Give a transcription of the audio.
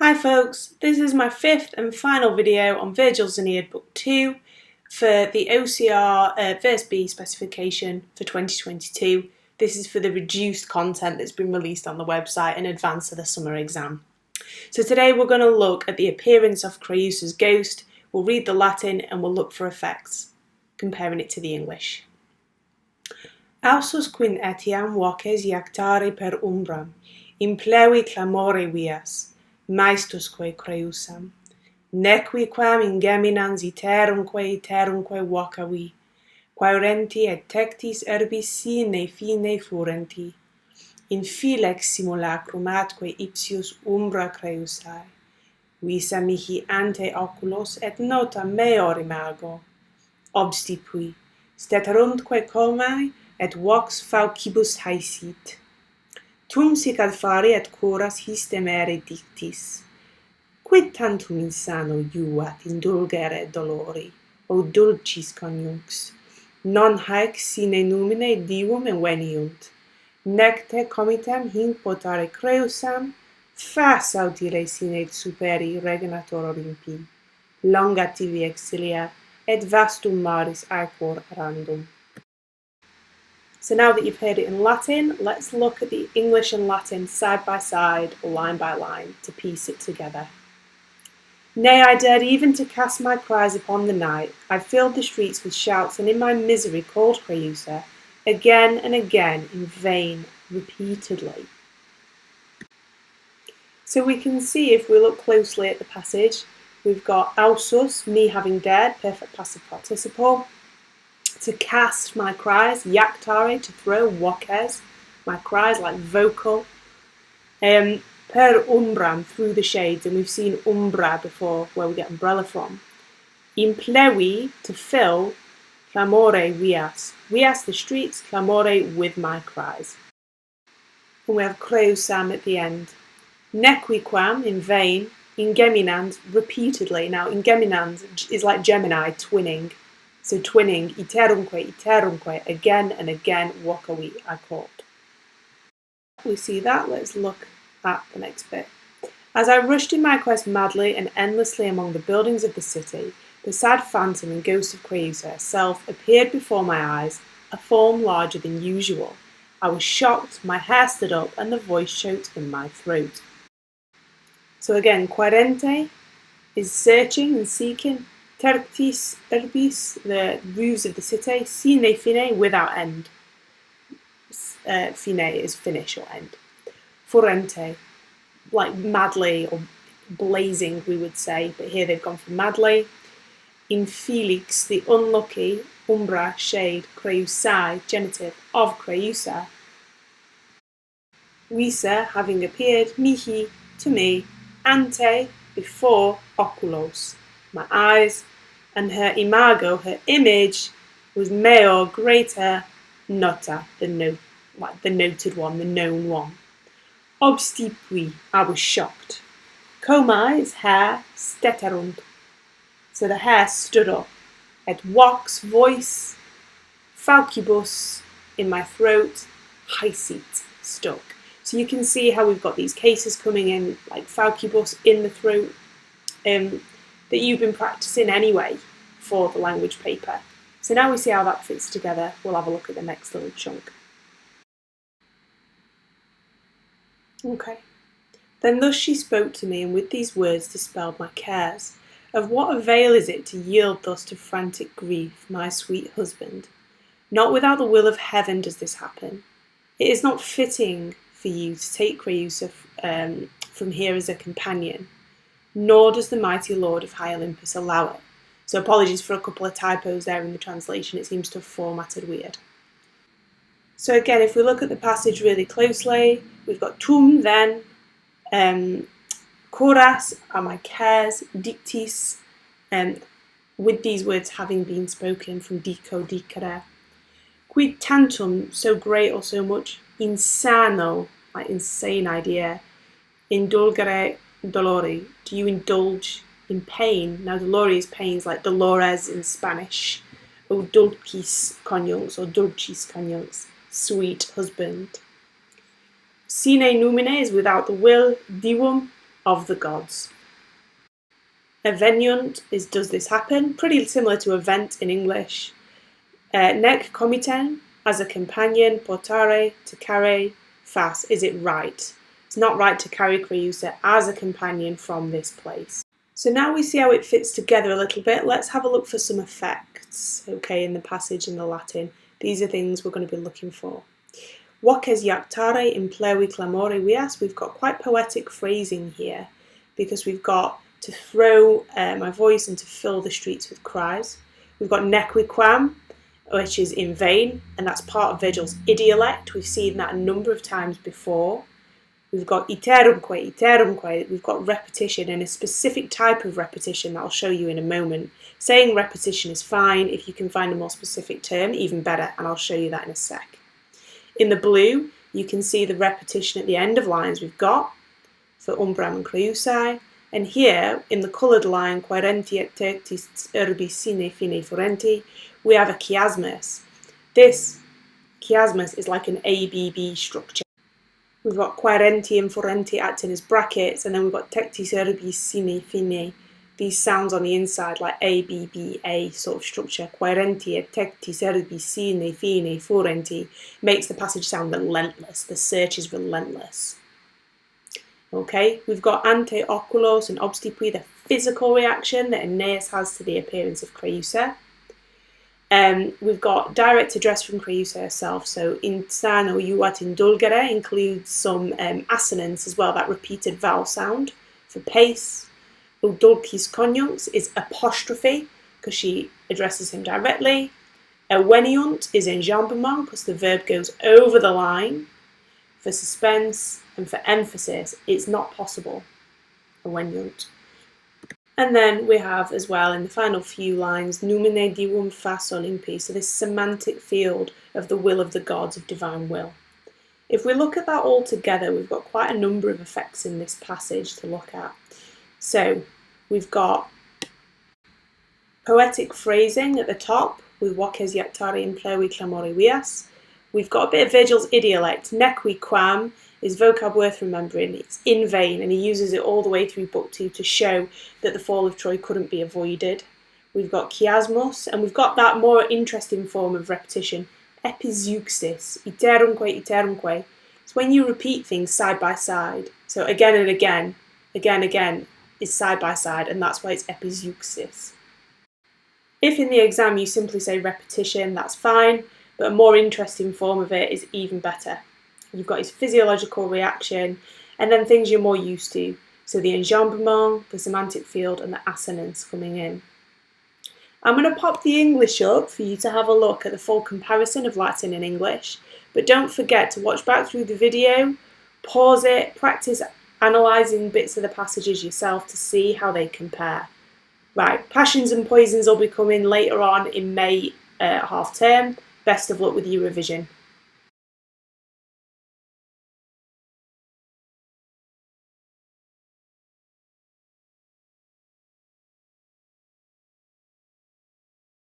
Hi folks, this is my fifth and final video on Virgil's Aeneid Book 2 for the OCR Verse B specification for 2022. This is for the reduced content that's been released on the website in advance of the summer exam. So today we're going to look at the appearance of Creusa's ghost, we'll read the Latin and we'll look for effects, comparing it to the English. Ausus quin etiam voces iactare per umbram, implevi clamore vias, maestusque Creusam, nequi quam ingeminans iterumque vocavi, quaerenti et tectis herbis sine fine furenti, in filex simulacrum atque ipsius umbra Creusae, visa mihi ante oculos et nota meor imago, obstipui, steterumque comae et vox faucibus haesit. Tum sic ad fari et curas histemere dictis. Quid tantum insano iuat indulgere dolori, o dulcis conjunx? Non haec sine numine divum eveniunt, nec te comitem hinc potare Creusam, fas audire sine superi regenator Olympi, longa tibi exilia, et vastum maris aequor randum. So now that you've heard it in Latin, let's look at the English and Latin side by side, line by line, to piece it together. Nay, I dared even to cast my cries upon the night. I filled the streets with shouts, and in my misery called Creusa, again and again, in vain, repeatedly. So we can see, if we look closely at the passage, we've got ausus, me having dared, perfect passive participle, to cast my cries, iactare, to throw, voces, my cries like vocal, per umbram, through the shades, and we've seen umbra before, where we get umbrella from. Implevi, to fill, clamore vias, the streets, clamore, with my cries. And we have Creusam at the end. Nequi quam, in vain, ingeminans, repeatedly. Now, ingeminans is like Gemini, twinning. So twinning, iterumque, again and again, vocavi, I called. We see that, let's look at the next bit. As I rushed in my quest madly and endlessly among the buildings of the city, the sad phantom and ghost of Creusa herself appeared before my eyes, a form larger than usual. I was shocked, my hair stood up, and the voice choked in my throat. So again, quaerente is searching and seeking. Terctis herbis, the roofs of the city. Sine fine, without end. Fine is finish or end. Furente, like madly or blazing, we would say, but here they've gone for madly. In felix, the unlucky, umbra, shade, Creusae, genitive, of Creusa. Visa, having appeared, mihi, to me, ante, before, oculos, my eyes, and her imago, her image, was meor, greater, nota, the noted one, the known one. Obstipui, I was shocked. Comae is hair, steterunt, so the hair stood up. Et vox, voice, faucibus, in my throat, haesit, stuck. So you can see how we've got these cases coming in, like faucibus, in the throat, that you've been practicing anyway for the language paper. So now we see how that fits together. We'll have a look at the next little chunk. Okay. Then thus she spoke to me, and with these words dispelled my cares. Of what avail is it to yield thus to frantic grief, my sweet husband? Not without the will of heaven does this happen. It is not fitting for you to take Creusa from here as a companion, nor does the mighty Lord of high Olympus allow it. So apologies for a couple of typos there in the translation, it seems to have formatted weird. So again, if we look at the passage really closely, we've got tum then, curas are my cares, dictis, with these words having been spoken from dico, dicere. Quid tantum, so great or so much, insano, like insane idea, indulgere dolori, do you indulge in pain? Now dolori is pains, like dolores in Spanish, o dulcis conjunx, or dulcis conjunx, sweet husband. Sine numine is without the will, divum, of the gods. Eveniunt is does this happen? Pretty similar to event in English. Nec comiten, as a companion, portare, to carry, fas, is it right? It's not right to carry Creusa as a companion from this place. So now we see how it fits together a little bit. Let's have a look for some effects, okay, in the passage in the Latin. These are things we're going to be looking for. Voces iactare in plui clamore vias. We've got quite poetic phrasing here because we've got to throw my voice and to fill the streets with cries. We've got nequiquam, which is in vain, and that's part of Virgil's idiolect. We've seen that a number of times before. We've got iterumque, iterumque, we've got repetition, and a specific type of repetition that I'll show you in a moment. Saying repetition is fine. If you can find a more specific term, even better, and I'll show you that in a sec. In the blue, you can see the repetition at the end of lines we've got for umbram and creusae, and here, in the coloured line, quaerenti et tertis urbi sine fine furenti, we have a chiasmus. This chiasmus is like an ABB structure. We've got quaerenti and furenti acting as brackets, and then we've got tectis urbi sine fine. These sounds on the inside like ABBA sort of structure. Quaerenti et tectis urbi sine fine furenti makes the passage sound relentless. The search is relentless. Okay, we've got ante oculos and obstipui, the physical reaction that Aeneid has to the appearance of Creusa. We've got direct address from Creusa herself, so insano iuat indulgere includes some assonance as well, that repeated vowel sound for pace. Udulcis conjuncts is apostrophe, because she addresses him directly. Eveniunt is enjambement, because the verb goes over the line. For suspense and for emphasis, it's not possible. Eveniunt. And then we have as well in the final few lines, numine divum fas Olympi, so this semantic field of the will of the gods, of divine will. If we look at that all together, we've got quite a number of effects in this passage to look at. So we've got poetic phrasing at the top with voces iactare in plui clamore vias. We've got a bit of Virgil's idiolect. Nequiquam is vocab worth remembering. It's in vain, and he uses it all the way through Book 2 to show that the fall of Troy couldn't be avoided. We've got chiasmus, and we've got that more interesting form of repetition, epizeuxis, iterumque, iterumque. It's when you repeat things side by side. So again and again is side by side, and that's why it's epizeuxis. If in the exam you simply say repetition, that's fine, but a more interesting form of it is even better. You've got his physiological reaction, and then things you're more used to. So the enjambement, the semantic field, and the assonance coming in. I'm going to pop the English up for you to have a look at the full comparison of Latin and English, but don't forget to watch back through the video, pause it, practice analysing bits of the passages yourself to see how they compare. Right, Passions and Poisons will be coming later on in May half term. Best of luck with your revision.